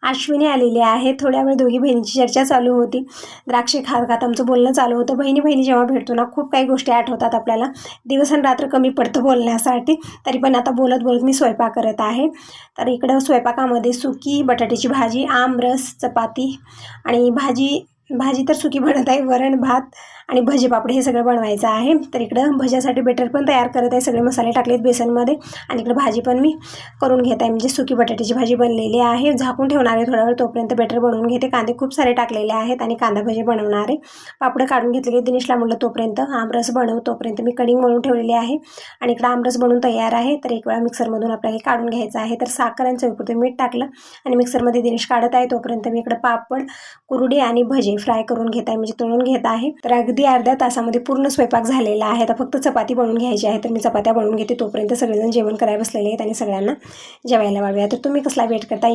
अश्विनी आलेली आहे. थोड्या वेळ दोघी बहिणींची चर्चा चालू होती. द्राक्षे खात खात आमचं बोलणं चालू होतं. बहिणी बहिणी जेव्हा भेटतो ना, खूप काही गोष्टी आठवतात आपल्याला. दिवस आणि रात्र कमी पडतं बोलण्यासाठी. तरी पण आता बोलत बोलत मी स्वयंपाक करत आहे. तर इकडं स्वयंपाकामध्ये सुकी बटाट्याची भाजी, आमरस, चपाती आणि भाजी तर सुकी बनत आहे. वरण, भात आणि भजी पापड हे सगळं बनवायचं आहे. तर इकडं भज्यासाठी बेटर पण तयार करत आहे. सगळे मसाले टाकलेत बेसनमध्ये आणि इकडं भाजी पण मी करून घेत आहे. म्हणजे सुकी बटाट्याची भाजी बनलेली आहे. झाकून ठेवणार आहे थोडा वेळ, तोपर्यंत बेटर बनवून घेते. कांदे खूप सारे टाकलेले आहेत आणि कांदा भजी बनवणार आहे. पापड काढून घेतलेले. दिनेशला म्हटलं तोपर्यंत आमरस बनव, तोपर्यंत मी कणिक मळून ठेवलेली आहे आणि इकडं आमरस बनवून तयार आहे. तर एक वेळा मिक्सरमधून आपल्याला काढून घ्यायचं आहे. तर साखर आणि चवीपुरतं मीठ टाकलं आणि मिक्सरमध्ये दिनेश काढत आहे. तोपर्यंत मी इकडं पापड, कुरडी आणि भजी फ्राय करून घेत आहे, म्हणजे तळून घेत आहे. तर अगदी अर्ध्या तासामध्ये पूर्ण स्वयंपाक झालेला आहे. आता फक्त चपाती बनवून घ्यायची आहे. तर मी चपात्या बनवून घेते. तोपर्यंत सगळेजण जेवण करायला बसलेले आहेत आणि सगळ्यांना जेवायला वाढूया. तर तुम्ही कसला वेट करता